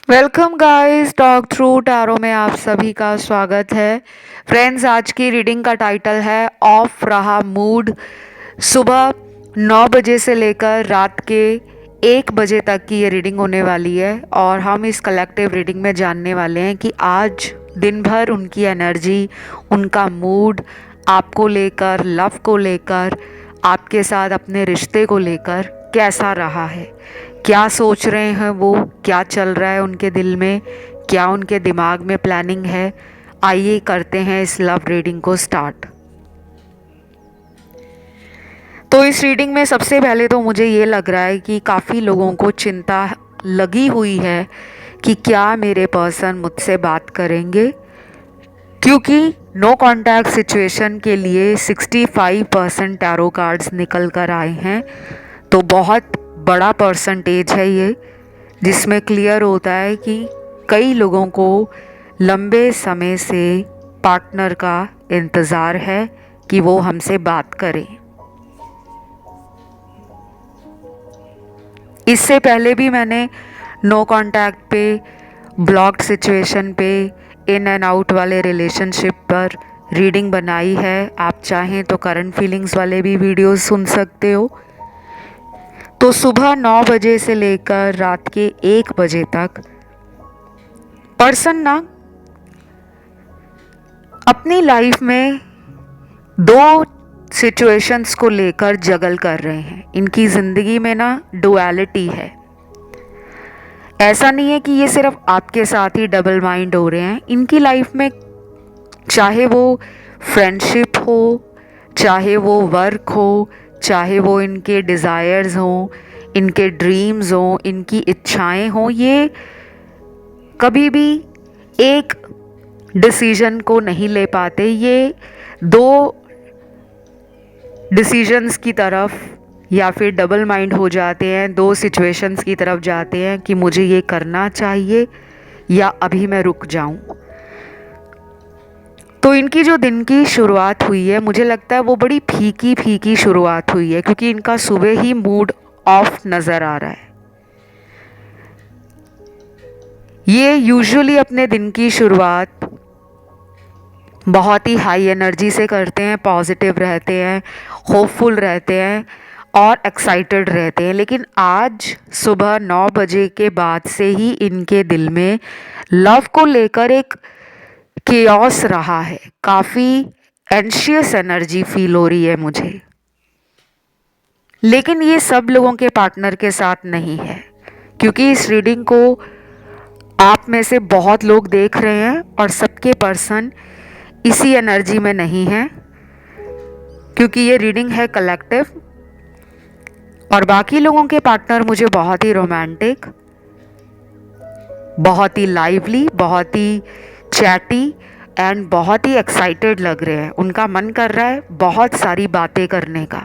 Welcome guys, talk through tarot में आप सभी का स्वागत है। फ्रेंड्स, आज की रीडिंग का टाइटल है ऑफ रहा मूड। सुबह 9 बजे से लेकर रात के 1 बजे तक की ये रीडिंग होने वाली है और हम इस कलेक्टिव रीडिंग में जानने वाले हैं कि आज दिन भर उनकी एनर्जी, उनका मूड आपको लेकर, लव को लेकर, आपके साथ अपने रिश्ते को लेकर कैसा रहा है। क्या सोच रहे हैं वो, क्या चल रहा है उनके दिल में, क्या उनके दिमाग में प्लानिंग है। आइए करते हैं इस लव रीडिंग को स्टार्ट। तो इस रीडिंग में सबसे पहले तो मुझे ये लग रहा है कि काफ़ी लोगों को चिंता लगी हुई है कि क्या मेरे पर्सन मुझसे बात करेंगे, क्योंकि नो कांटेक्ट सिचुएशन के लिए 65% टैरो कार्ड्स निकल कर आए हैं। तो बहुत बड़ा परसेंटेज है ये, जिसमें क्लियर होता है कि कई लोगों को लंबे समय से पार्टनर का इंतज़ार है कि वो हमसे बात करें। इससे पहले भी मैंने नो कांटेक्ट पे, ब्लॉक्ड सिचुएशन पे, इन एंड आउट वाले रिलेशनशिप पर रीडिंग बनाई है। आप चाहें तो करंट फीलिंग्स वाले भी वीडियोस सुन सकते हो। तो सुबह 9 बजे से लेकर रात के 1 बजे तक पर्सन ना अपनी लाइफ में दो सिचुएशंस को लेकर जगल कर रहे हैं। इनकी ज़िंदगी में ना डुअलिटी है। ऐसा नहीं है कि ये सिर्फ आपके साथ ही डबल माइंड हो रहे हैं। इनकी लाइफ में चाहे वो फ्रेंडशिप हो, चाहे वो वर्क हो, चाहे वो इनके डिज़ायर्स हों, इनके ड्रीम्स हों, इनकी इच्छाएं हों, ये कभी भी एक डिसीजन को नहीं ले पाते। ये दो डिसीजंस की तरफ या फिर डबल माइंड हो जाते हैं, दो सिचुएशंस की तरफ जाते हैं कि मुझे ये करना चाहिए या अभी मैं रुक जाऊं। तो इनकी जो दिन की शुरुआत हुई है, मुझे लगता है वो बड़ी फीकी फीकी शुरुआत हुई है, क्योंकि इनका सुबह ही मूड ऑफ नज़र आ रहा है। ये यूजुअली अपने दिन की शुरुआत बहुत ही हाई एनर्जी से करते हैं, पॉजिटिव रहते हैं, होपफुल रहते हैं और एक्साइटेड रहते हैं। लेकिन आज सुबह 9 बजे के बाद से ही इनके दिल में लव को लेकर एक केओस रहा है। काफ़ी एंशियस एनर्जी फील हो रही है मुझे। लेकिन ये सब लोगों के पार्टनर के साथ नहीं है, क्योंकि इस रीडिंग को आप में से बहुत लोग देख रहे हैं और सबके पर्सन इसी एनर्जी में नहीं है, क्योंकि ये रीडिंग है कलेक्टिव। और बाकी लोगों के पार्टनर मुझे बहुत ही रोमांटिक, बहुत ही लाइवली, बहुत ही चैटी एंड बहुत ही एक्साइटेड लग रहे हैं। उनका मन कर रहा है बहुत सारी बातें करने का।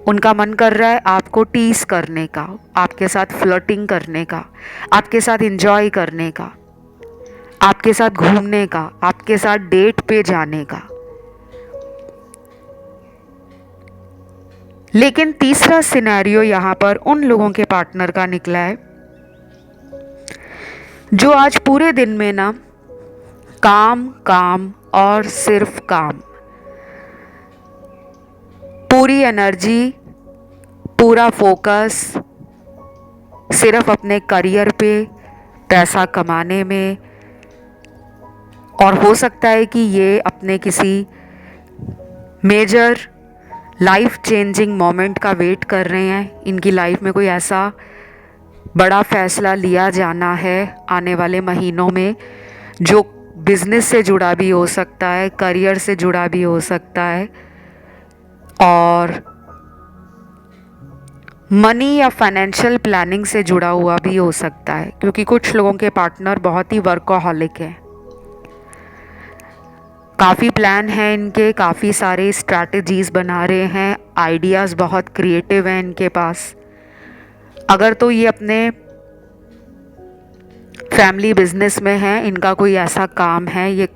उनका मन कर रहा है आपको टीस करने का, आपके साथ फ्लर्टिंग करने का, आपके साथ इंजॉय करने का, आपके साथ घूमने का, आपके साथ डेट पे जाने का। लेकिन तीसरा सिनेरियो यहाँ पर उन लोगों के पार्टनर का निकला है जो आज पूरे दिन में ना काम काम और सिर्फ काम, पूरी एनर्जी, पूरा फोकस सिर्फ अपने करियर पे, पैसा कमाने में। और हो सकता है कि ये अपने किसी मेजर लाइफ चेंजिंग मोमेंट का वेट कर रहे हैं। इनकी लाइफ में कोई ऐसा बड़ा फैसला लिया जाना है आने वाले महीनों में, जो बिजनेस से जुड़ा भी हो सकता है, करियर से जुड़ा भी हो सकता है और मनी या फाइनेंशियल प्लानिंग से जुड़ा हुआ भी हो सकता है, क्योंकि कुछ लोगों के पार्टनर बहुत ही वर्कहॉलिक हैं। काफ़ी प्लान है इनके, काफ़ी सारे स्ट्रैटेजीज बना रहे हैं, आइडियाज़ बहुत क्रिएटिव हैं इनके पास। अगर तो ये अपने फैमिली बिजनेस में हैं, इनका कोई ऐसा काम है, ये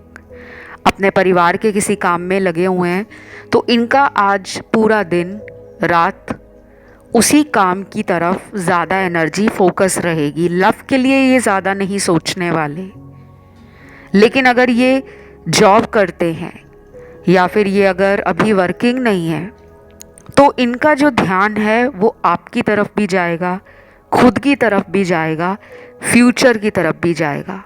अपने परिवार के किसी काम में लगे हुए हैं, तो इनका आज पूरा दिन रात उसी काम की तरफ ज़्यादा एनर्जी फोकस रहेगी। लव के लिए ये ज़्यादा नहीं सोचने वाले। लेकिन अगर ये जॉब करते हैं या फिर ये अगर अभी वर्किंग नहीं है, तो इनका जो ध्यान है वो आपकी तरफ भी जाएगा, खुद की तरफ भी जाएगा, फ्यूचर की तरफ भी जाएगा।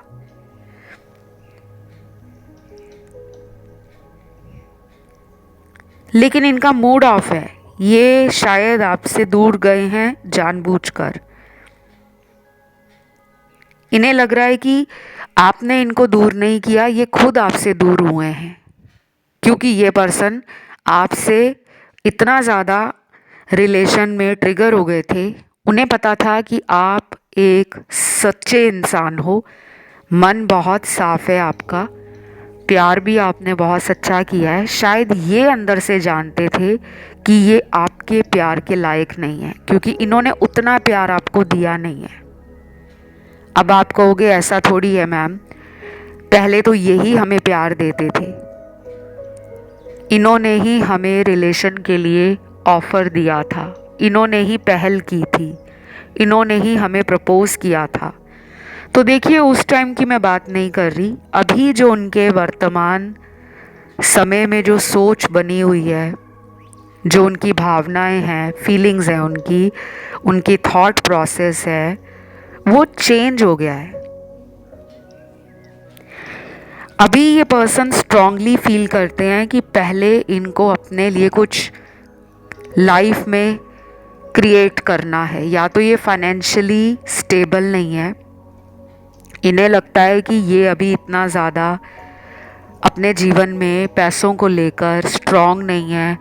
लेकिन इनका मूड ऑफ है। ये शायद आपसे दूर गए हैं जानबूझकर। इन्हें लग रहा है कि आपने इनको दूर नहीं किया, ये खुद आपसे दूर हुए हैं। क्योंकि ये पर्सन आपसे इतना ज़्यादा रिलेशन में ट्रिगर हो गए थे। उन्हें पता था कि आप एक सच्चे इंसान हो, मन बहुत साफ है आपका, प्यार भी आपने बहुत सच्चा किया है। शायद ये अंदर से जानते थे कि ये आपके प्यार के लायक नहीं है, क्योंकि इन्होंने उतना प्यार आपको दिया नहीं है। अब आप कहोगे ऐसा थोड़ी है मैम, पहले तो यही हमें प्यार देते थे, इन्होंने ही हमें रिलेशन के लिए ऑफ़र दिया था, इन्होंने ही पहल की थी, इन्होंने ही हमें प्रपोज़ किया था। तो देखिए, उस टाइम की मैं बात नहीं कर रही, अभी जो उनके वर्तमान समय में जो सोच बनी हुई है, जो उनकी भावनाएं हैं, फीलिंग्स हैं, उनकी थॉट प्रोसेस है, वो चेंज हो गया है। अभी ये पर्सन स्ट्रांगली फील करते हैं कि पहले इनको अपने लिए कुछ लाइफ में क्रिएट करना है। या तो ये फाइनेंशियली स्टेबल नहीं है, इन्हें लगता है कि ये अभी इतना ज़्यादा अपने जीवन में पैसों को लेकर स्ट्रांग नहीं है,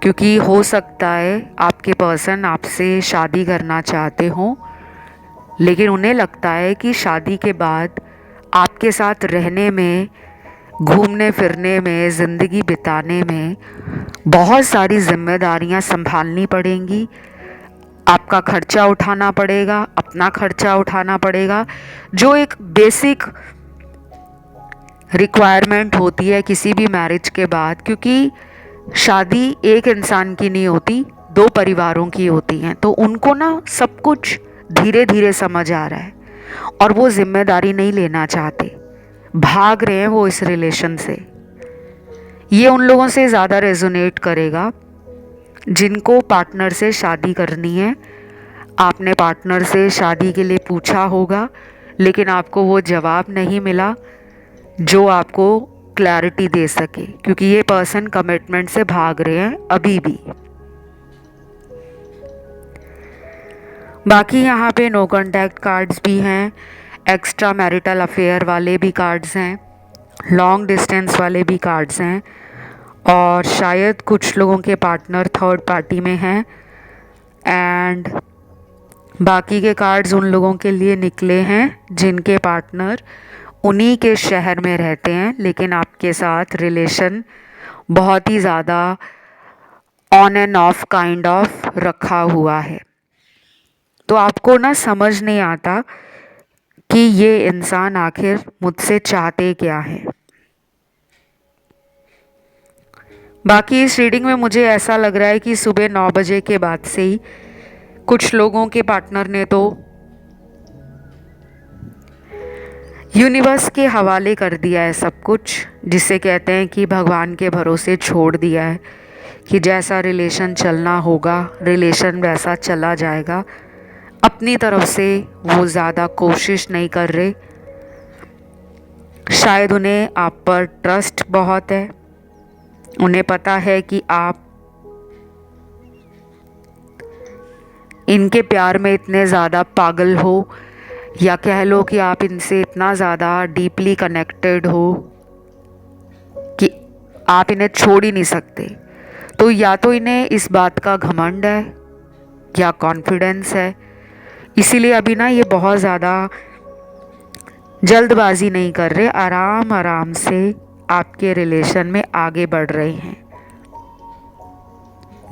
क्योंकि हो सकता है आपके पर्सन आपसे शादी करना चाहते हों, लेकिन उन्हें लगता है कि शादी के बाद आपके साथ रहने में, घूमने फिरने में, ज़िंदगी बिताने में बहुत सारी जिम्मेदारियां संभालनी पड़ेंगी। आपका खर्चा उठाना पड़ेगा, अपना खर्चा उठाना पड़ेगा, जो एक बेसिक रिक्वायरमेंट होती है किसी भी मैरिज के बाद। क्योंकि शादी एक इंसान की नहीं होती, दो परिवारों की होती हैं। तो उनको ना सब कुछ धीरे धीरे समझ आ रहा है और वो जिम्मेदारी नहीं लेना चाहते, भाग रहे हैं वो इस रिलेशन से। ये उन लोगों से ज़्यादा रेजोनेट करेगा जिनको पार्टनर से शादी करनी है। आपने पार्टनर से शादी के लिए पूछा होगा, लेकिन आपको वो जवाब नहीं मिला जो आपको क्लैरिटी दे सके, क्योंकि ये पर्सन कमिटमेंट से भाग रहे हैं अभी भी। बाकी यहाँ पे नो कॉन्टैक्ट कार्ड्स भी हैं, एक्स्ट्रा मैरिटल अफेयर वाले भी कार्ड्स हैं, लॉन्ग डिस्टेंस वाले भी कार्ड्स हैं, और शायद कुछ लोगों के पार्टनर थर्ड पार्टी में हैं। एंड बाकी के कार्ड्स उन लोगों के लिए निकले हैं जिनके पार्टनर उन्हीं के शहर में रहते हैं, लेकिन आपके साथ रिलेशन बहुत ही ज़्यादा on end of kind of रखा हुआ है। तो आपको ना समझ नहीं आता कि ये इंसान आखिर मुझसे चाहते क्या है। बाकी इस रीडिंग में मुझे ऐसा लग रहा है कि सुबह 9 बजे के बाद से ही कुछ लोगों के पार्टनर ने तो यूनिवर्स के हवाले कर दिया है सब कुछ, जिसे कहते हैं कि भगवान के भरोसे छोड़ दिया है कि जैसा रिलेशन चलना होगा रिलेशन वैसा चला जाएगा। अपनी तरफ से वो ज़्यादा कोशिश नहीं कर रहे। शायद उन्हें आप पर ट्रस्ट बहुत है, उन्हें पता है कि आप इनके प्यार में इतने ज़्यादा पागल हो, या कह लो कि आप इनसे इतना ज़्यादा डीपली कनेक्टेड हो कि आप इन्हें छोड़ ही नहीं सकते। तो या तो इन्हें इस बात का घमंड है या कॉन्फिडेंस है, इसीलिए अभी ना ये बहुत ज़्यादा जल्दबाजी नहीं कर रहे, आराम आराम से आपके रिलेशन में आगे बढ़ रहे हैं।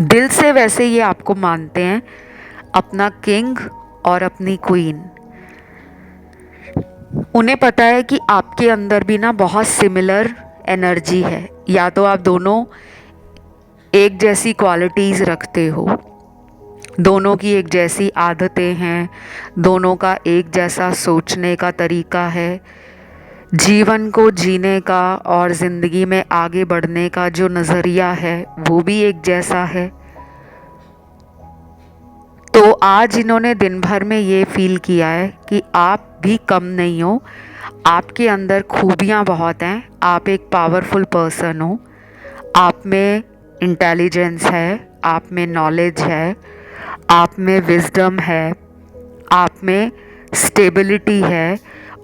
दिल से वैसे ये आपको मानते हैं अपना किंग और अपनी क्वीन। उन्हें पता है कि आपके अंदर भी ना बहुत सिमिलर एनर्जी है, या तो आप दोनों एक जैसी क्वालिटीज़ रखते हो, दोनों की एक जैसी आदतें हैं, दोनों का एक जैसा सोचने का तरीका है, जीवन को जीने का और ज़िंदगी में आगे बढ़ने का जो नज़रिया है वो भी एक जैसा है। तो आज इन्होंने दिन भर में ये फील किया है कि आप भी कम नहीं हो, आपके अंदर खूबियाँ बहुत हैं, आप एक पावरफुल पर्सन हो, आप में इंटेलिजेंस है, आप में नॉलेज है, आप में विजडम है, आप में स्टेबिलिटी है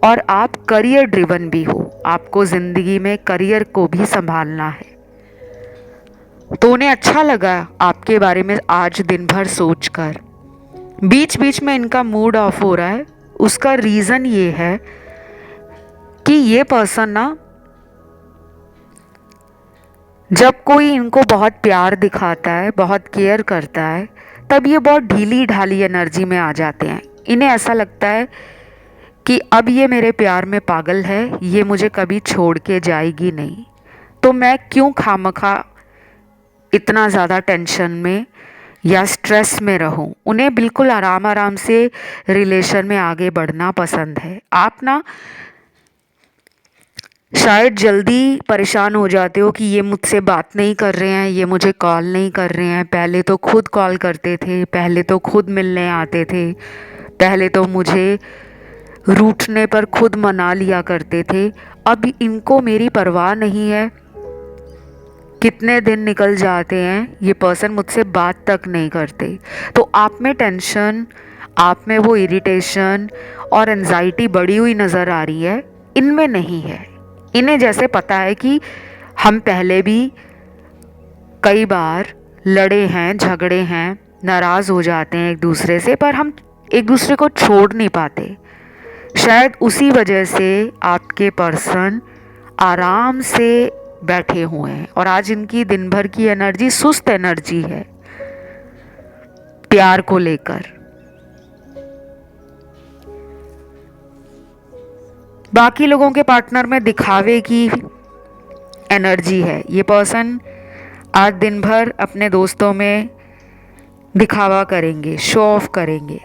और आप करियर ड्रिवन भी हो, आपको ज़िंदगी में करियर को भी संभालना है। तो उन्हें अच्छा लगा आपके बारे में आज दिन भर सोचकर। बीच बीच में इनका मूड ऑफ हो रहा है, उसका रीज़न ये है कि ये पर्सन ना, जब कोई इनको बहुत प्यार दिखाता है, बहुत केयर करता है, तब ये बहुत ढीली ढाली एनर्जी में आ जाते हैं। इन्हें ऐसा लगता है कि अब ये मेरे प्यार में पागल है, ये मुझे कभी छोड़ के जाएगी नहीं, तो मैं क्यों खामखा इतना ज़्यादा टेंशन में या स्ट्रेस में रहूं। उन्हें बिल्कुल आराम आराम से रिलेशन में आगे बढ़ना पसंद है। आप ना शायद जल्दी परेशान हो जाते हो कि ये मुझसे बात नहीं कर रहे हैं, ये मुझे कॉल नहीं कर रहे हैं, पहले तो खुद कॉल करते थे, पहले तो खुद मिलने आते थे, पहले तो मुझे रूठने पर खुद मना लिया करते थे, अब इनको मेरी परवाह नहीं है। कितने दिन निकल जाते हैं, ये पर्सन मुझसे बात तक नहीं करते। तो आप में टेंशन, आप में वो इरिटेशन और एंजाइटी बढ़ी हुई नज़र आ रही है, इनमें नहीं है। इन्हें जैसे पता है कि हम पहले भी कई बार लड़े हैं, झगड़े हैं, नाराज़ हो जाते हैं एक दूसरे से, पर हम एक दूसरे को छोड़ नहीं पाते। शायद उसी वजह से आपके पर्सन आराम से बैठे हुए हैं और आज इनकी दिन भर की एनर्जी सुस्त एनर्जी है प्यार को लेकर। बाकी लोगों के पार्टनर में दिखावे की एनर्जी है। ये पर्सन आज दिन भर अपने दोस्तों में दिखावा करेंगे, शो ऑफ करेंगे।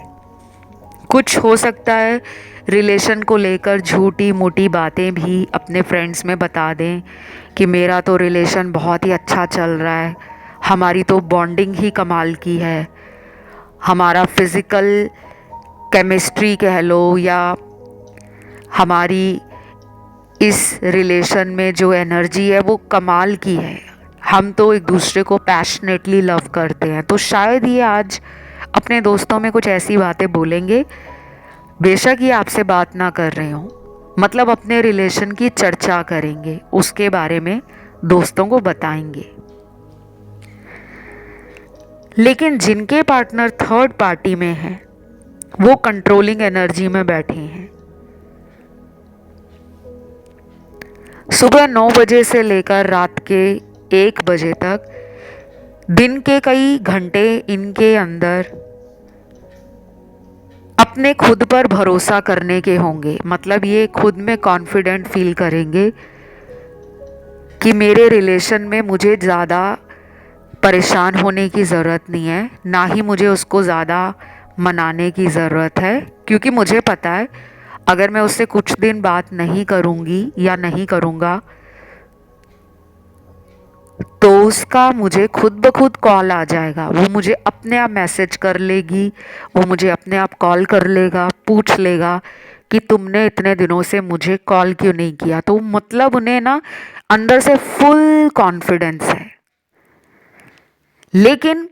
कुछ हो सकता है रिलेशन को लेकर झूठी मोटी बातें भी अपने फ्रेंड्स में बता दें कि मेरा तो रिलेशन बहुत ही अच्छा चल रहा है, हमारी तो बॉन्डिंग ही कमाल की है, हमारा फिज़िकल केमिस्ट्री कह लो या हमारी इस रिलेशन में जो एनर्जी है वो कमाल की है, हम तो एक दूसरे को पैशनेटली लव करते हैं। तो शायद ये आज अपने दोस्तों में कुछ ऐसी बातें बोलेंगे, बेशक ये आपसे बात ना कर रहे हो, मतलब अपने रिलेशन की चर्चा करेंगे, उसके बारे में दोस्तों को बताएंगे। लेकिन जिनके पार्टनर थर्ड पार्टी में हैं, वो कंट्रोलिंग एनर्जी में बैठे हैं। सुबह 9 बजे से लेकर रात के 1 बजे तक दिन के कई घंटे इनके अंदर अपने खुद पर भरोसा करने के होंगे। मतलब ये खुद में कॉन्फिडेंट फील करेंगे कि मेरे रिलेशन में मुझे ज़्यादा परेशान होने की ज़रूरत नहीं है, ना ही मुझे उसको ज़्यादा मनाने की ज़रूरत है, क्योंकि मुझे पता है अगर मैं उससे कुछ दिन बात नहीं करूँगी या नहीं करूँगा तो उसका मुझे खुद ब खुद कॉल आ जाएगा, वो मुझे अपने आप मैसेज कर लेगी, वो मुझे अपने आप कॉल कर लेगा, पूछ लेगा कि तुमने इतने दिनों से मुझे कॉल क्यों नहीं किया। तो मतलब उन्हें ना अंदर से फुल कॉन्फिडेंस है। लेकिन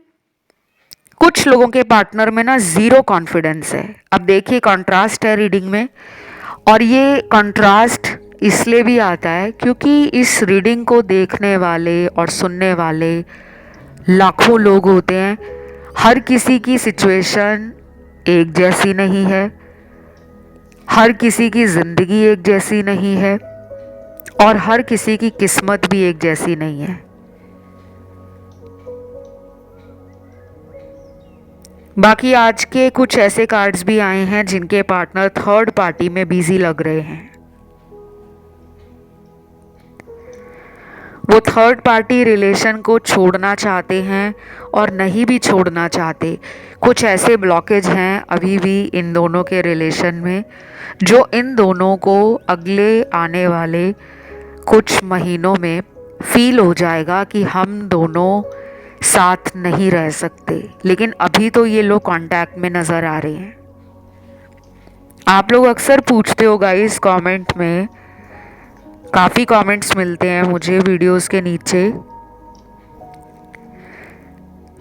कुछ लोगों के पार्टनर में ना ज़ीरो कॉन्फिडेंस है। अब देखिए कंट्रास्ट है रीडिंग में, और ये कंट्रास्ट इसलिए भी आता है क्योंकि इस रीडिंग को देखने वाले और सुनने वाले लाखों लोग होते हैं। हर किसी की सिचुएशन एक जैसी नहीं है, हर किसी की ज़िंदगी एक जैसी नहीं है और हर किसी की किस्मत भी एक जैसी नहीं है। बाकी आज के कुछ ऐसे कार्ड्स भी आए हैं जिनके पार्टनर थर्ड पार्टी में बिजी लग रहे हैं। वो थर्ड पार्टी रिलेशन को छोड़ना चाहते हैं और नहीं भी छोड़ना चाहते। कुछ ऐसे ब्लॉकेज हैं अभी भी इन दोनों के रिलेशन में, जो इन दोनों को अगले आने वाले कुछ महीनों में फील हो जाएगा कि हम दोनों साथ नहीं रह सकते। लेकिन अभी तो ये लोग कांटेक्ट में नज़र आ रहे हैं। आप लोग अक्सर पूछते हो गाइस कमेंट में, काफ़ी कमेंट्स मिलते हैं मुझे वीडियोस के नीचे,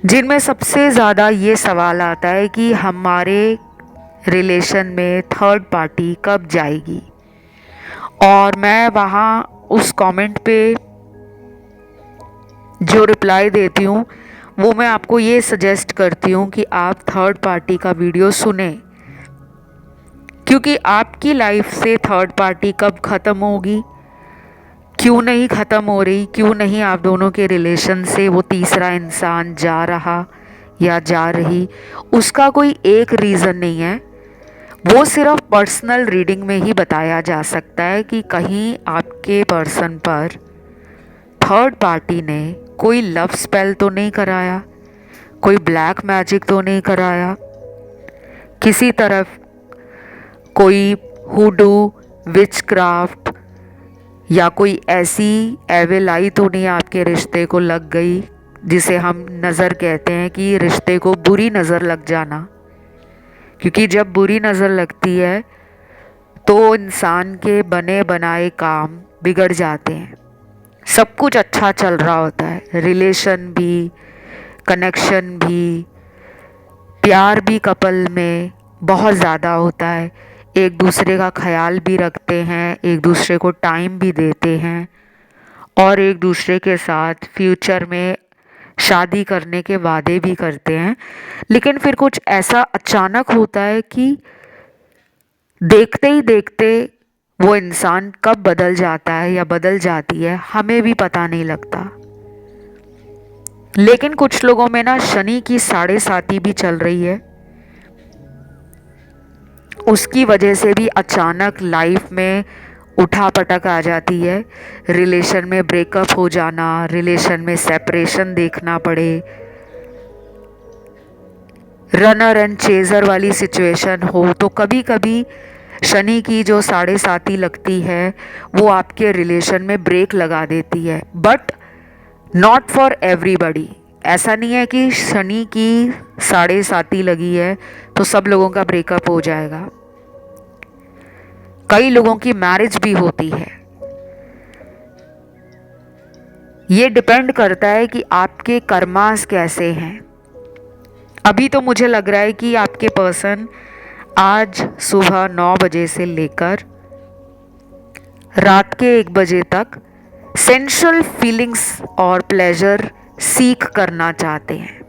जिनमें सबसे ज़्यादा ये सवाल आता है कि हमारे रिलेशन में थर्ड पार्टी कब जाएगी। और मैं वहाँ उस कमेंट पे जो रिप्लाई देती हूँ वो मैं आपको ये सजेस्ट करती हूँ कि आप थर्ड पार्टी का वीडियो सुने, क्योंकि आपकी लाइफ से थर्ड पार्टी कब ख़त्म होगी, क्यों नहीं ख़त्म हो रही, क्यों नहीं आप दोनों के रिलेशन से वो तीसरा इंसान जा रहा या जा रही, उसका कोई एक रीज़न नहीं है। वो सिर्फ पर्सनल रीडिंग में ही बताया जा सकता है कि कहीं आपके पर्सन पर थर्ड पार्टी ने कोई लव स्पेल तो नहीं कराया, कोई ब्लैक मैजिक तो नहीं कराया, किसी तरफ कोई हुडू विचक्राफ्ट या कोई ऐसी एविल आई तो नहीं आपके रिश्ते को लग गई, जिसे हम नज़र कहते हैं कि रिश्ते को बुरी नज़र लग जाना। क्योंकि जब बुरी नज़र लगती है तो इंसान के बने बनाए काम बिगड़ जाते हैं। सब कुछ अच्छा चल रहा होता है, रिलेशन भी, कनेक्शन भी, प्यार भी कपल में बहुत ज़्यादा होता है, एक दूसरे का ख्याल भी रखते हैं, एक दूसरे को टाइम भी देते हैं और एक दूसरे के साथ फ्यूचर में शादी करने के वादे भी करते हैं। लेकिन फिर कुछ ऐसा अचानक होता है कि देखते ही देखते वो इंसान कब बदल जाता है या बदल जाती है हमें भी पता नहीं लगता। लेकिन कुछ लोगों में ना शनि की 7.5 भी चल रही है, उसकी वजह से भी अचानक लाइफ में उठा पटक आ जाती है, रिलेशन में ब्रेकअप हो जाना, रिलेशन में सेपरेशन देखना पड़े, रनर एंड चेजर वाली सिचुएशन हो। तो कभी कभी शनि की जो 7.5 लगती है वो आपके रिलेशन में ब्रेक लगा देती है, बट नॉट फॉर एवरीबडी। ऐसा नहीं है कि शनि की 7.5 लगी है तो सब लोगों का ब्रेकअप हो जाएगा। कई लोगों की मैरिज भी होती है। ये डिपेंड करता है कि आपके कर्मास कैसे हैं। अभी तो मुझे लग रहा है कि आपके पर्सन आज सुबह 9 बजे से लेकर रात के 1 बजे तक सेंशुअल फीलिंग्स और प्लेजर सीख करना चाहते हैं।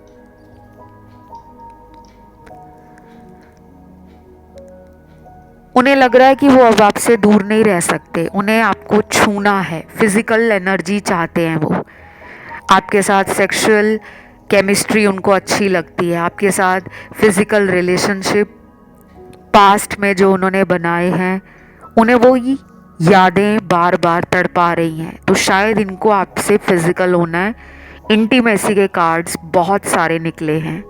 उन्हें लग रहा है कि वो अब आपसे दूर नहीं रह सकते, उन्हें आपको छूना है, फिजिकल एनर्जी चाहते हैं। वो आपके साथ सेक्सुअल केमिस्ट्री उनको अच्छी लगती है, आपके साथ फिजिकल रिलेशनशिप पास्ट में जो उन्होंने बनाए हैं उन्हें वो यादें बार बार तड़पा रही हैं। तो शायद इनको आपसे फिजिकल होना है। इंटीमेसी के कार्ड्स बहुत सारे निकले हैं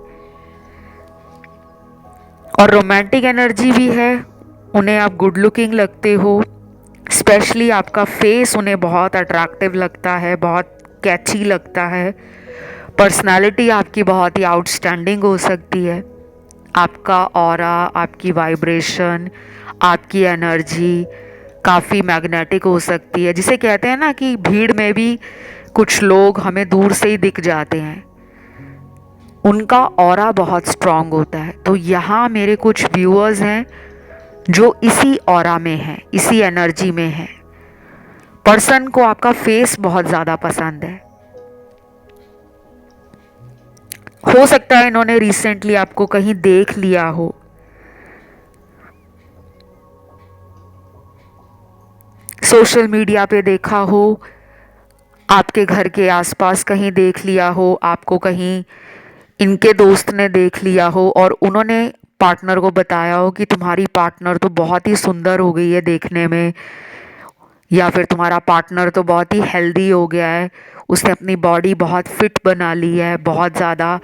और रोमांटिक एनर्जी भी है। उन्हें आप गुड लुकिंग लगते हो, स्पेशली आपका फेस उन्हें बहुत अट्रैक्टिव लगता है, बहुत कैची लगता है। पर्सनालिटी आपकी बहुत ही आउटस्टैंडिंग हो सकती है। आपका ऑरा, आपकी वाइब्रेशन, आपकी एनर्जी काफ़ी मैग्नेटिक हो सकती है, जिसे कहते हैं ना कि भीड़ में भी कुछ लोग हमें दूर से ही दिख जाते हैं, उनका ऑरा बहुत स्ट्रॉन्ग होता है। तो यहाँ मेरे कुछ व्यूअर्स हैं जो इसी ऑरा में हैं, इसी एनर्जी में हैं। पर्सन को आपका फेस बहुत ज़्यादा पसंद है। हो सकता है इन्होंने रिसेंटली आपको कहीं देख लिया हो, सोशल मीडिया पे देखा हो, आपके घर के आसपास कहीं देख लिया हो, आपको कहीं इनके दोस्त ने देख लिया हो और उन्होंने पार्टनर को बताया हो कि तुम्हारी पार्टनर तो बहुत ही सुंदर हो गई है देखने में, या फिर तुम्हारा पार्टनर तो बहुत ही हेल्दी हो गया है, उसने अपनी बॉडी बहुत फिट बना ली है, बहुत ज़्यादा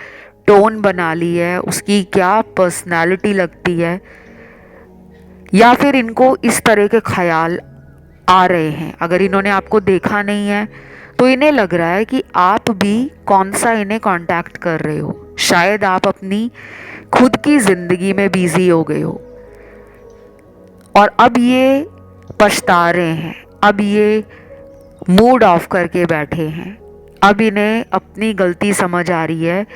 टोन बना ली है, उसकी क्या पर्सनालिटी लगती है। या फिर इनको इस तरह के ख्याल आ रहे हैं, अगर इन्होंने आपको देखा नहीं है तो इन्हें लग रहा है कि आप भी कौन सा इन्हें कांटेक्ट कर रहे हो। शायद आप अपनी खुद की ज़िंदगी में बिजी हो गए हो और अब ये पछता रहे हैं, अब ये मूड ऑफ करके बैठे हैं। अब इन्हें अपनी गलती समझ आ रही है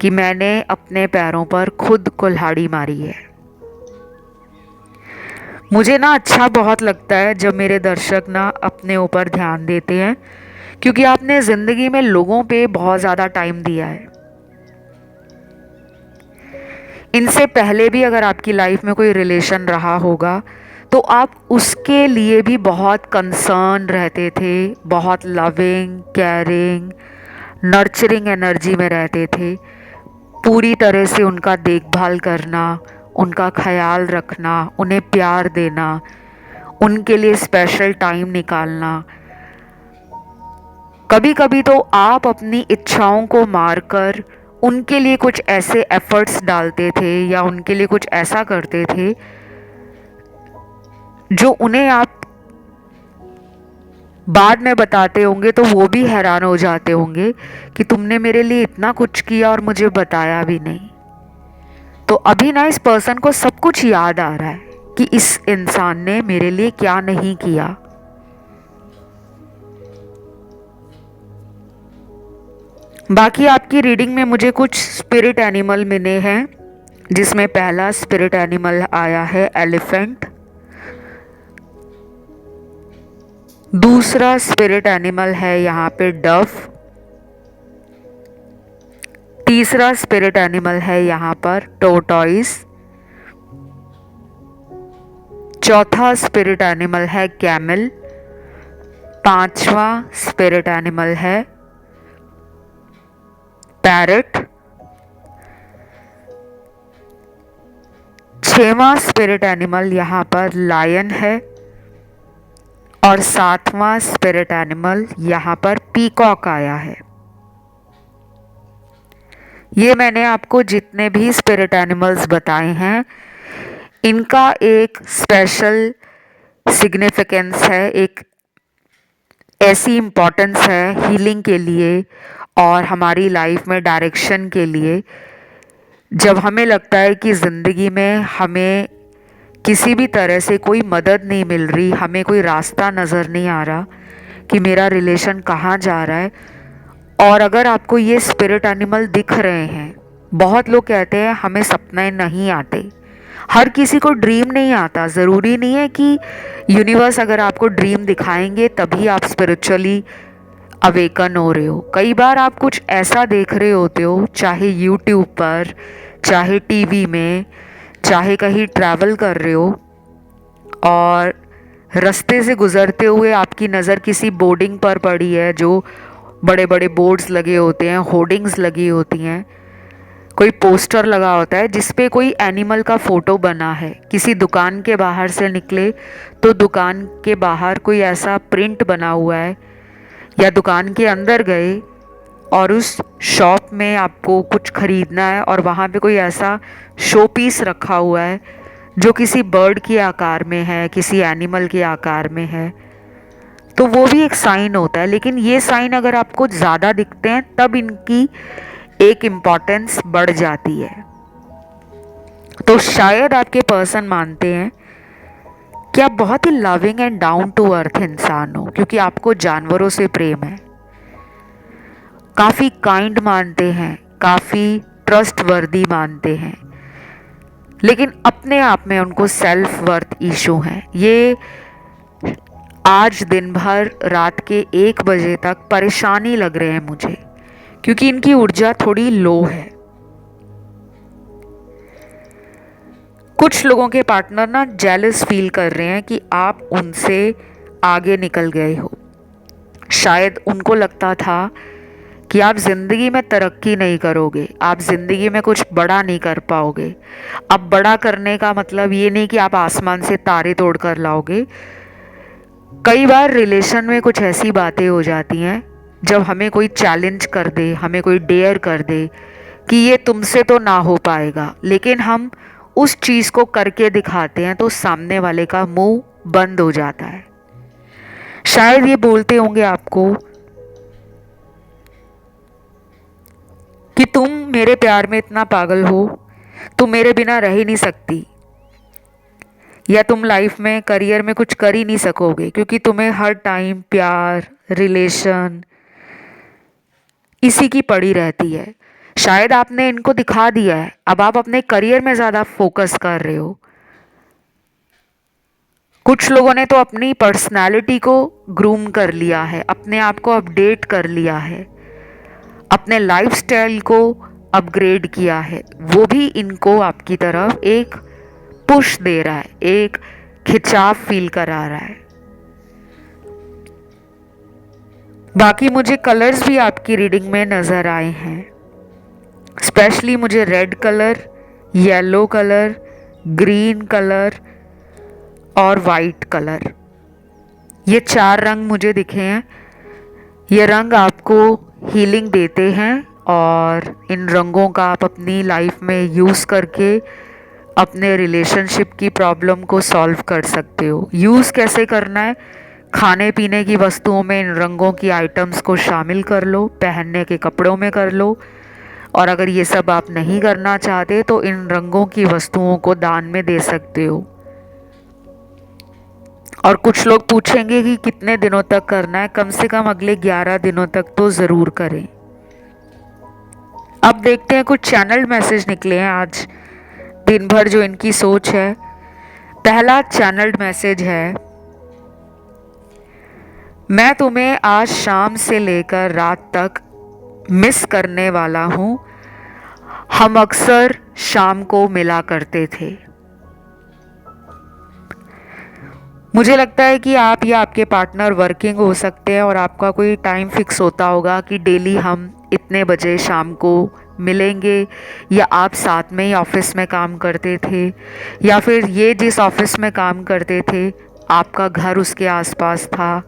कि मैंने अपने पैरों पर खुद कुल्हाड़ी मारी है। मुझे ना अच्छा बहुत लगता है जब मेरे दर्शक ना अपने ऊपर ध्यान देते हैं, क्योंकि आपने ज़िंदगी में लोगों पे बहुत ज़्यादा टाइम दिया है। इनसे पहले भी अगर आपकी लाइफ में कोई रिलेशन रहा होगा तो आप उसके लिए भी बहुत कंसर्न रहते थे, बहुत लविंग, केयरिंग, नर्चरिंग एनर्जी में रहते थे। पूरी तरह से उनका देखभाल करना, उनका ख्याल रखना, उन्हें प्यार देना, उनके लिए स्पेशल टाइम निकालना। कभी कभी तो आप अपनी इच्छाओं को मारकर उनके लिए कुछ ऐसे एफर्ट्स डालते थे या उनके लिए कुछ ऐसा करते थे जो उन्हें आप बाद में बताते होंगे तो वो भी हैरान हो जाते होंगे कि तुमने मेरे लिए इतना कुछ किया और मुझे बताया भी नहीं। तो अभी ना इस पर्सन को सब कुछ याद आ रहा है कि इस इंसान ने मेरे लिए क्या नहीं किया। बाकी आपकी रीडिंग में मुझे कुछ स्पिरिट एनिमल मिले हैं, जिसमें पहला स्पिरिट एनिमल आया है एलिफेंट, दूसरा स्पिरिट एनिमल है यहाँ पे डव, तीसरा स्पिरिट एनिमल है यहाँ पर टोर्टॉइस, चौथा स्पिरिट एनिमल है कैमल, पांचवा स्पिरिट एनिमल है पैरट, छठवां स्पिरिट एनिमल यहाँ पर लायन है और सातवां स्पिरिट एनिमल यहाँ पर पीकॉक आया है। ये मैंने आपको जितने भी स्पिरिट एनिमल्स बताए हैं इनका एक स्पेशल सिग्निफिकेंस है, एक ऐसी इम्पोर्टेंस है हीलिंग के लिए और हमारी लाइफ में डायरेक्शन के लिए। जब हमें लगता है कि ज़िंदगी में हमें किसी भी तरह से कोई मदद नहीं मिल रही, हमें कोई रास्ता नज़र नहीं आ रहा कि मेरा रिलेशन कहाँ जा रहा है, और अगर आपको ये स्पिरिट एनिमल दिख रहे हैं, बहुत लोग कहते हैं हमें सपने नहीं आते, हर किसी को ड्रीम नहीं आता। ज़रूरी नहीं है कि यूनिवर्स अगर आपको ड्रीम दिखाएंगे तभी आप स्पिरिचुअली अवेकन हो रहे हो। कई बार आप कुछ ऐसा देख रहे होते हो, चाहे यूट्यूब पर, चाहे टीवी में, चाहे कहीं ट्रैवल कर रहे हो और रास्ते से गुज़रते हुए आपकी नज़र किसी बोर्डिंग पर पड़ी है, जो बड़े बड़े बोर्ड्स लगे होते हैं, होर्डिंग्स लगी होती हैं, कोई पोस्टर लगा होता है जिस पे कोई एनिमल का फ़ोटो बना है। किसी दुकान के बाहर से निकले तो दुकान के बाहर कोई ऐसा प्रिंट बना हुआ है, या दुकान के अंदर गए और उस शॉप में आपको कुछ ख़रीदना है और वहाँ पे कोई ऐसा शो पीस रखा हुआ है जो किसी बर्ड के आकार में है, किसी एनिमल के आकार में है, तो वो भी एक साइन होता है। लेकिन ये साइन अगर आपको ज़्यादा दिखते हैं तब इनकी एक इम्पॉर्टेंस बढ़ जाती है। तो शायद आपके पर्सन मानते हैं कि आप बहुत ही loving and down to earth इंसान हो, क्योंकि आपको जानवरों से प्रेम है, काफ़ी काइंड मानते हैं, काफ़ी ट्रस्टवर्दी मानते हैं, लेकिन अपने आप में उनको सेल्फ वर्थ इशू है। ये आज दिन भर रात के 1 बजे तक परेशानी लग रहे हैं मुझे, क्योंकि इनकी ऊर्जा थोड़ी लो है। कुछ लोगों के पार्टनर ना जेलस फील कर रहे हैं कि आप उनसे आगे निकल गए हो। शायद उनको लगता था कि आप ज़िंदगी में तरक्की नहीं करोगे, आप ज़िंदगी में कुछ बड़ा नहीं कर पाओगे। अब बड़ा करने का मतलब ये नहीं कि आप आसमान से तारे तोड़ कर लाओगे, कई बार रिलेशन में कुछ ऐसी बातें हो जाती हैं जब हमें कोई चैलेंज कर दे, हमें कोई डेयर कर दे कि ये तुमसे तो ना हो पाएगा, लेकिन हम उस चीज़ को करके दिखाते हैं तो सामने वाले का मुंह बंद हो जाता है। शायद ये बोलते होंगे आपको कि तुम मेरे प्यार में इतना पागल हो, तुम मेरे बिना रह ही नहीं सकती, या तुम लाइफ में करियर में कुछ कर ही नहीं सकोगे क्योंकि तुम्हें हर टाइम प्यार, रिलेशन इसी की पड़ी रहती है। शायद आपने इनको दिखा दिया है, अब आप अपने करियर में ज़्यादा फोकस कर रहे हो। कुछ लोगों ने तो अपनी पर्सनालिटी को ग्रूम कर लिया है, अपने आप को अपडेट कर लिया है, अपने लाइफस्टाइल को अपग्रेड किया है। वो भी इनको आपकी तरफ एक पुश दे रहा है, एक खिंचाव फील करा रहा है। बाकी मुझे कलर्स भी आपकी रीडिंग में नज़र आए हैं। स्पेशली मुझे red colour, yellow colour, green colour और वाइट कलर, ये 4 रंग मुझे दिखे हैं। ये रंग आपको हीलिंग देते हैं और इन रंगों का आप अपनी लाइफ में यूज़ करके अपने रिलेशनशिप की प्रॉब्लम को सॉल्व कर सकते हो। यूज़ कैसे करना है? खाने पीने की वस्तुओं में इन रंगों की आइटम्स को शामिल कर लो, पहनने के कपड़ों में कर लो, और अगर ये सब आप नहीं करना चाहते तो इन रंगों की वस्तुओं को दान में दे सकते हो। और कुछ लोग पूछेंगे कि कितने दिनों तक करना है? कम से कम अगले 11 दिनों तक तो ज़रूर करें। अब देखते हैं, कुछ चैनल मैसेज निकले हैं आज दिन भर जो इनकी सोच है। पहला चैनल्ड मैसेज है, मैं तुम्हें आज शाम से लेकर रात तक मिस करने वाला हूँ। हम अक्सर शाम को मिला करते थे। मुझे लगता है कि आप या आपके पार्टनर वर्किंग हो सकते हैं और आपका कोई टाइम फिक्स होता होगा कि डेली हम इतने बजे शाम को मिलेंगे, या आप साथ में ही ऑफिस में काम करते थे, या फिर ये जिस ऑफिस में काम करते थे आपका घर उसके आसपास था,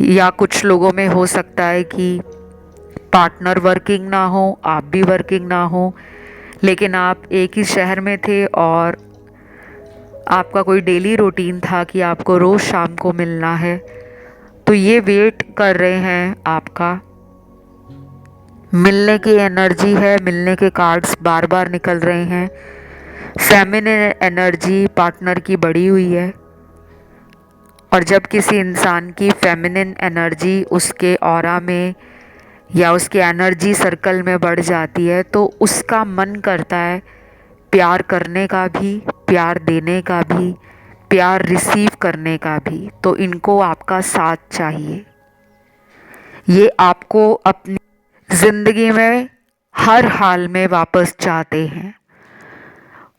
या कुछ लोगों में हो सकता है कि पार्टनर वर्किंग ना हो, आप भी वर्किंग ना हो, लेकिन आप एक ही शहर में थे और आपका कोई डेली रूटीन था कि आपको रोज़ शाम को मिलना है। तो ये वेट कर रहे हैं आपका, मिलने की एनर्जी है, मिलने के कार्ड्स बार बार निकल रहे हैं। फेमिनिन एनर्जी पार्टनर की बढ़ी हुई है, और जब किसी इंसान की फेमिनिन एनर्जी उसके ऑरा में या उसके एनर्जी सर्कल में बढ़ जाती है तो उसका मन करता है प्यार करने का भी, प्यार देने का भी, प्यार रिसीव करने का भी। तो इनको आपका साथ चाहिए। ये आपको अपनी ज़िंदगी में हर हाल में वापस चाहते हैं।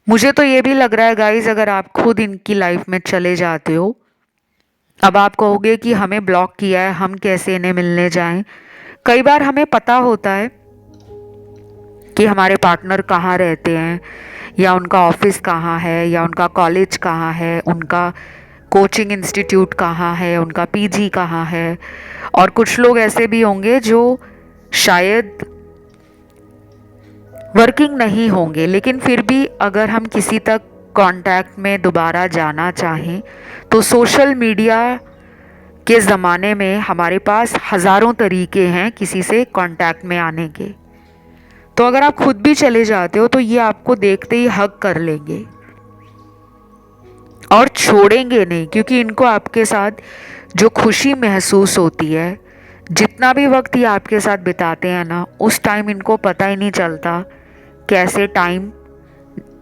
मुझे तो ये भी लग रहा है गाइस, अगर आप खुद इनकी लाइफ में चले जाते हो, अब आप कहोगे कि हमें ब्लॉक किया है, हम कैसे इन्हें मिलने जाएं। कई बार हमें पता होता है कि हमारे पार्टनर कहाँ रहते हैं, या उनका ऑफिस कहाँ है, या उनका कॉलेज कहाँ है, उनका कोचिंग इंस्टीट्यूट कहाँ है, उनका पीजी कहाँ है। और कुछ लोग ऐसे भी होंगे जो शायद वर्किंग नहीं होंगे, लेकिन फिर भी अगर हम किसी तक कांटेक्ट में दोबारा जाना चाहें तो सोशल मीडिया के ज़माने में हमारे पास हज़ारों तरीके हैं किसी से कांटेक्ट में आने के। तो अगर आप खुद भी चले जाते हो तो ये आपको देखते ही हग कर लेंगे और छोड़ेंगे नहीं, क्योंकि इनको आपके साथ जो खुशी महसूस होती है, जितना भी वक्त ये आपके साथ बिताते हैं ना, उस टाइम इनको पता ही नहीं चलता कैसे टाइम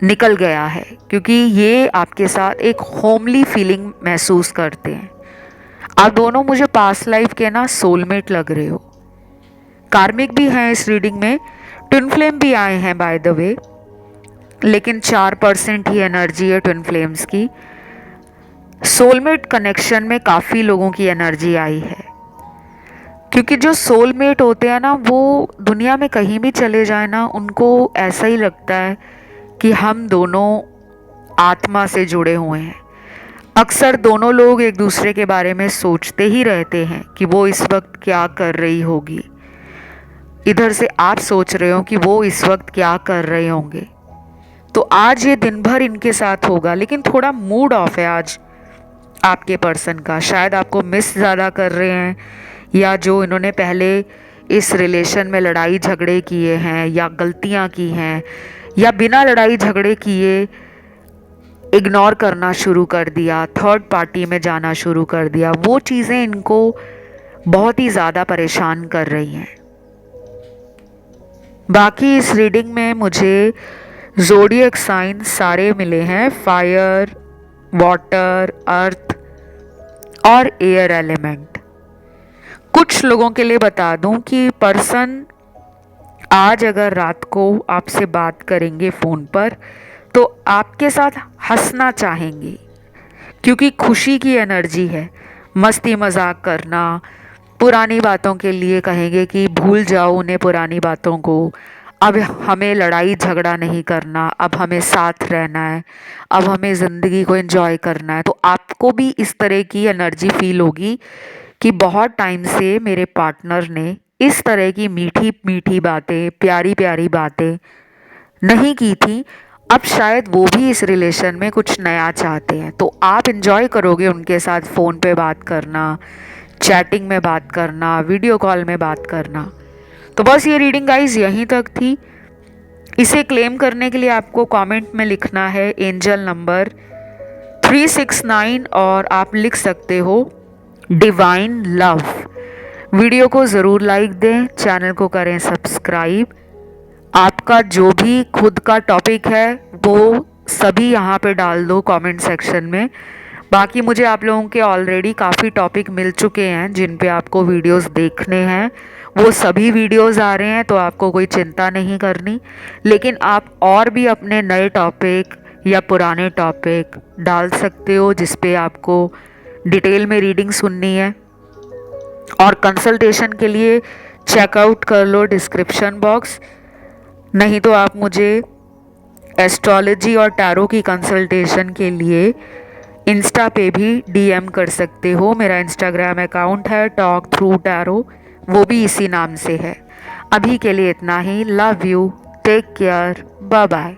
निकल गया है, क्योंकि ये आपके साथ एक होमली फीलिंग महसूस करते हैं। आप दोनों मुझे पास्ट लाइफ के ना सोलमेट लग रहे हो। कार्मिक भी हैं इस रीडिंग में, ट्विन फ्लेम भी आए हैं बाय द वे, लेकिन 4% ही एनर्जी है ट्विन फ्लेम्स की। सोलमेट कनेक्शन में काफ़ी लोगों की एनर्जी आई है, क्योंकि जो सोलमेट होते हैं ना, वो दुनिया में कहीं भी चले जाए ना, उनको ऐसा ही लगता है कि हम दोनों आत्मा से जुड़े हुए हैं। अक्सर दोनों लोग एक दूसरे के बारे में सोचते ही रहते हैं कि वो इस वक्त क्या कर रही होगी। इधर से आप सोच रहे हो कि वो इस वक्त क्या कर रहे होंगे। तो आज ये दिन भर इनके साथ होगा, लेकिन थोड़ा मूड ऑफ है आज आपके पर्सन का। शायद आपको मिस ज़्यादा कर रहे हैं, या जो इन्होंने पहले इस रिलेशन में लड़ाई झगड़े किए हैं या गलतियां की हैं, या बिना लड़ाई झगड़े किए इग्नोर करना शुरू कर दिया, थर्ड पार्टी में जाना शुरू कर दिया, वो चीज़ें इनको बहुत ही ज़्यादा परेशान कर रही हैं। बाकी इस रीडिंग में मुझे ज़ोडिएक साइन सारे मिले हैं, फायर, वाटर, अर्थ और एयर एलिमेंट। कुछ लोगों के लिए बता दूं कि पर्सन आज अगर रात को आपसे बात करेंगे फ़ोन पर तो आपके साथ हंसना चाहेंगे, क्योंकि खुशी की एनर्जी है। मस्ती मजाक करना, पुरानी बातों के लिए कहेंगे कि भूल जाओ उन्हें पुरानी बातों को, अब हमें लड़ाई झगड़ा नहीं करना, अब हमें साथ रहना है, अब हमें ज़िंदगी को एंजॉय करना है। तो आपको भी इस तरह की एनर्जी फील होगी कि बहुत टाइम से मेरे पार्टनर ने इस तरह की मीठी मीठी बातें, प्यारी प्यारी बातें नहीं की थी। अब शायद वो भी इस रिलेशन में कुछ नया चाहते हैं। तो आप इंजॉय करोगे उनके साथ फ़ोन पे बात करना, चैटिंग में बात करना, वीडियो कॉल में बात करना। तो बस ये रीडिंग गाइज यहीं तक थी। इसे क्लेम करने के लिए आपको कमेंट में लिखना है एंजल नंबर 369 और आप लिख सकते हो डिवाइन लव। वीडियो को ज़रूर लाइक दें, चैनल को करें सब्सक्राइब। आपका जो भी खुद का टॉपिक है वो सभी यहाँ पे डाल दो कमेंट सेक्शन में। बाकी मुझे आप लोगों के ऑलरेडी काफ़ी टॉपिक मिल चुके हैं जिन पे आपको वीडियोस देखने हैं, वो सभी वीडियोस आ रहे हैं, तो आपको कोई चिंता नहीं करनी। लेकिन आप और भी अपने नए टॉपिक या पुराने टॉपिक डाल सकते हो जिस पे आपको डिटेल में रीडिंग सुननी है। और कंसल्टेशन के लिए चेकआउट कर लो डिस्क्रिप्शन बॉक्स, नहीं तो आप मुझे एस्ट्रोलॉजी और टैरो की कंसल्टेशन के लिए इंस्टा पे भी डीएम कर सकते हो। मेरा इंस्टाग्राम अकाउंट है टॉक थ्रू टैरो, वो भी इसी नाम से है। अभी के लिए इतना ही। Love you, take care, bye bye.